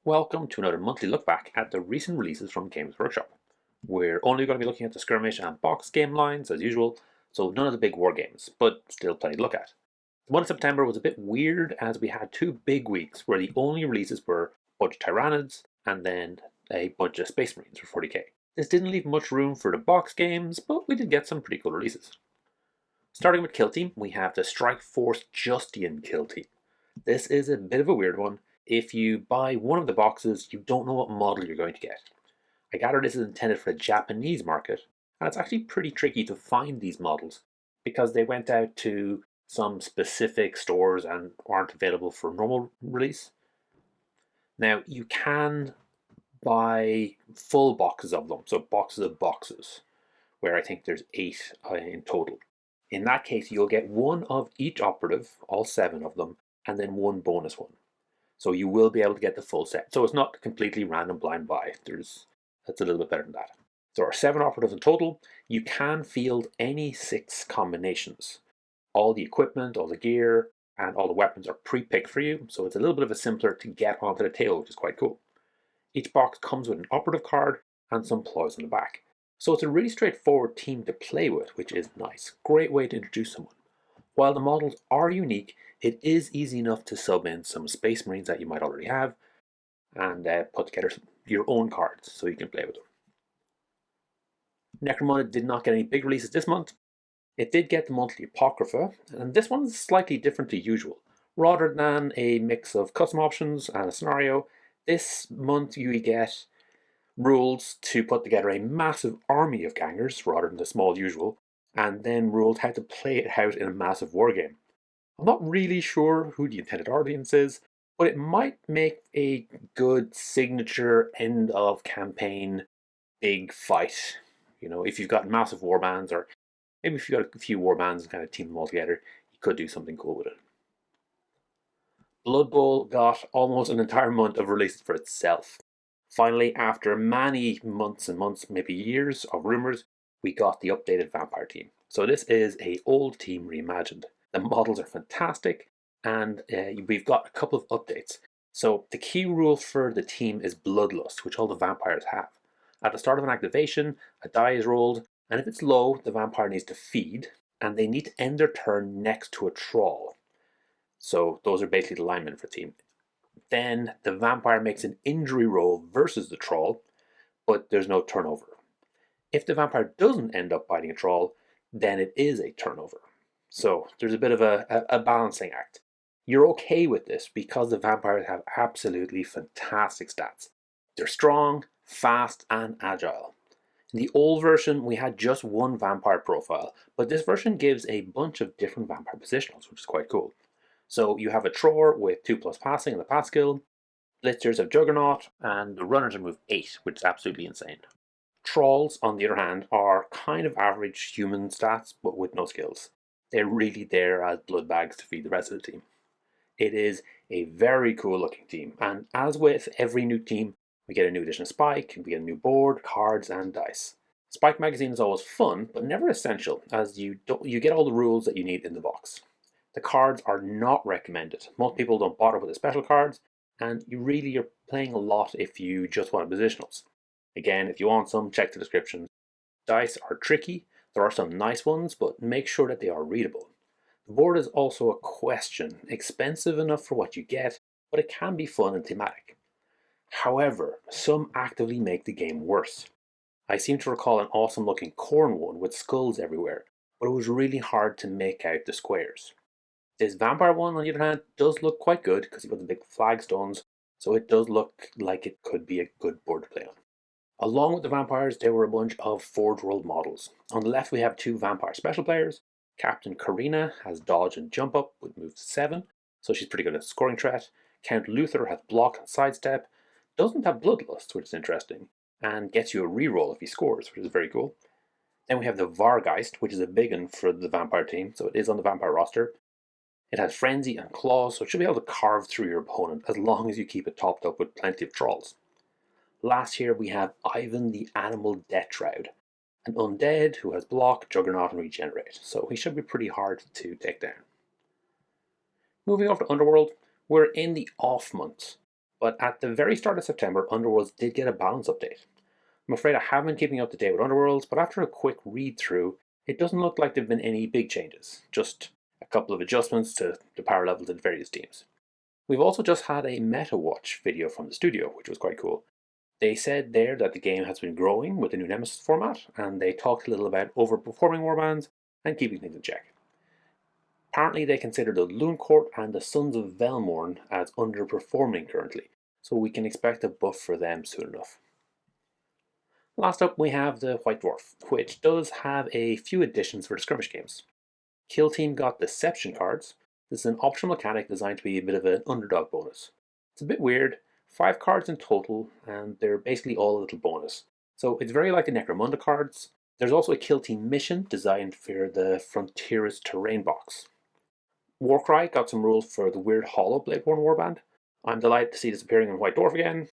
Welcome to another monthly look back at the recent releases from Games Workshop. We're only going to be looking at the skirmish and box game lines as usual, so none of the big war games, but still plenty to look at. The month of September was a bit weird as we had two big weeks where the only releases were a bunch of Tyranids and then a bunch of Space Marines for 40k. This didn't leave much room for the box games, but we did get some pretty cool releases. Starting with Kill Team, we have the Strike Force Justian Kill Team. This is a bit of a weird one. If you buy one of the boxes, you don't know what model you're going to get. I gather this is intended for the Japanese market, and it's actually pretty tricky to find these models because they went out to some specific stores and aren't available for normal release. Now, you can buy full boxes of them, so boxes of boxes, where I think there's 8 in total. In that case, you'll get one of each operative, all 7 of them, and then one bonus one. So you will be able to get the full set. So it's not completely random blind buy. That's a little bit better than that. There are 7 operatives in total. You can field any 6 combinations. All the equipment, all the gear, and all the weapons are pre-picked for you, so it's a little bit of a simpler to get onto the table, which is quite cool. Each box comes with an operative card and some ploys on the back. So it's a really straightforward team to play with, which is nice. Great way to introduce someone. While the models are unique, it is easy enough to sub in some Space Marines that you might already have and put together your own cards so you can play with them. Necromunda did not get any big releases this month. It did get the monthly Apocrypha, and this one is slightly different to usual. Rather than a mix of custom options and a scenario, this month you get rules to put together a massive army of gangers rather than the small usual, and then rules how to play it out in a massive wargame. I'm not really sure who the intended audience is, but it might make a good signature end of campaign big fight. You know, if you've got massive warbands, or maybe if you've got a few warbands and kind of team them all together, you could do something cool with it. Blood Bowl got almost an entire month of releases for itself. Finally, after many months and months, maybe years of rumours, we got the updated Vampire team. So this is a old team reimagined. The models are fantastic, and we've got a couple of updates. So the key rule for the team is Bloodlust, which all the vampires have. At the start of an activation, a die is rolled, and if it's low, the vampire needs to feed, and they need to end their turn next to a troll. So those are basically the linemen for the team. Then the vampire makes an injury roll versus the troll, but there's no turnover. If the vampire doesn't end up biting a troll, then it is a turnover. So there's a bit of a balancing act. You're okay with this because the vampires have absolutely fantastic stats. They're strong, fast, and agile. In the old version, we had just one vampire profile, but this version gives a bunch of different vampire positionals, which is quite cool. So you have a Tror with 2+ passing and the pass skill, Blitzers have Juggernaut, and the runners are move 8, which is absolutely insane. Trolls, on the other hand, are kind of average human stats, but with no skills. They're really there as blood bags to feed the rest of the team. It is a very cool looking team, and as with every new team, we get a new edition of Spike, we get a new board, cards, and dice. Spike magazine is always fun, but never essential, as you get all the rules that you need in the box. The cards are not recommended. Most people don't bother with the special cards, and you're playing a lot if you just want positionals. Again, if you want some, check the description. Dice are tricky. There are some nice ones, but make sure that they are readable. The board is also a question, expensive enough for what you get, but it can be fun and thematic. However, some actively make the game worse. I seem to recall an awesome looking corn one with skulls everywhere, but it was really hard to make out the squares. This vampire one, on the other hand, does look quite good because you've got the big flagstones, so it does look like it could be a good board to play on. Along with the vampires, there were a bunch of Forge World models. On the left, we have 2 vampire special players. Captain Karina has dodge and jump up with move 7, so she's pretty good at scoring threat. Count Luther has block and sidestep, doesn't have bloodlust, which is interesting, and gets you a reroll if he scores, which is very cool. Then we have the Vargeist, which is a big one for the vampire team, so it is on the vampire roster. It has frenzy and claws, so it should be able to carve through your opponent as long as you keep it topped up with plenty of trolls. Last here we have Ivan the Animal Death Shroud, an undead who has block, juggernaut, and regenerate, so he should be pretty hard to take down. Moving over to Underworld, we're in the off months, But at the very start of September, Underworlds did get a balance update. I'm afraid I haven't been keeping up to date with Underworlds, but after a quick read through, it doesn't look like there have been any big changes, just a couple of adjustments to the power levels in various teams. We've also just had a meta watch video from the studio, which was quite cool. They said there that the game has been growing with the new Nemesis format, and they talked a little about overperforming warbands and keeping things in check. Apparently they consider the Loon Court and the Sons of Velmorn as underperforming currently, so we can expect a buff for them soon enough. Last up we have the White Dwarf, which does have a few additions for the skirmish games. Kill Team got Deception cards. This is an optional mechanic designed to be a bit of an underdog bonus. It's a bit weird, 5 cards in total, and they're basically all a little bonus. So it's very like the Necromunda cards. There's also a Kill Team mission designed for the Frontierist terrain box. Warcry got some rules for the weird Hollow Bladeborn warband. I'm delighted to see this appearing in White Dwarf again.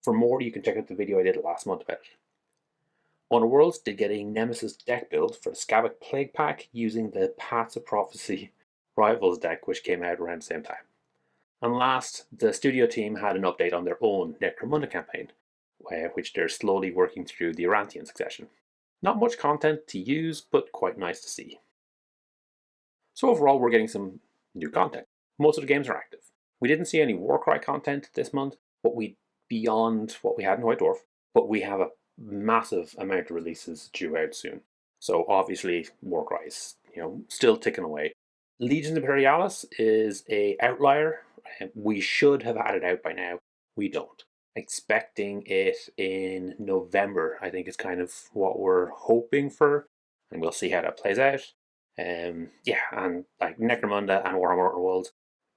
For more, you can check out the video I did last month about it. Underworlds did get a Nemesis deck build for the Scabic Plague Pack using the Paths of Prophecy Rivals deck, which came out around the same time. And last, the studio team had an update on their own Necromunda campaign, which they're slowly working through the Arantian succession. Not much content to use, but quite nice to see. So overall, we're getting some new content. Most of the games are active. We didn't see any Warcry content this month, beyond what we had in White Dwarf, but we have a massive amount of releases due out soon. So obviously Warcry is, still ticking away. Legions Imperialis is a outlier. We should have had it out by now. We don't. Expecting it in November, I think is kind of what we're hoping for, and we'll see how that plays out. And like Necromunda and Warhammer Underworlds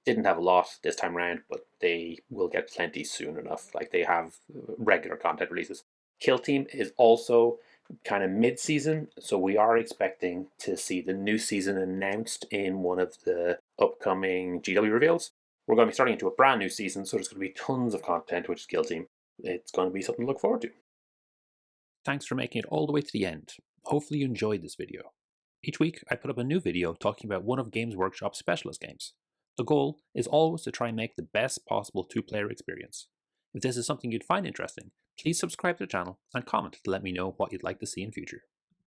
didn't have a lot this time around, but they will get plenty soon enough. Like they have regular content releases. Kill Team is also kind of mid-season, so we are expecting to see the new season announced in one of the upcoming GW reveals. We're going to be starting into a brand new season, so there's going to be tons of content, which is Kill Team. It's going to be something to look forward to. Thanks for making it all the way to the end. Hopefully you enjoyed this video. Each week I put up a new video talking about one of Games Workshop's specialist games. The goal is always to try and make the best possible two-player experience. If this is something you'd find interesting, please subscribe to the channel and comment to let me know what you'd like to see in future.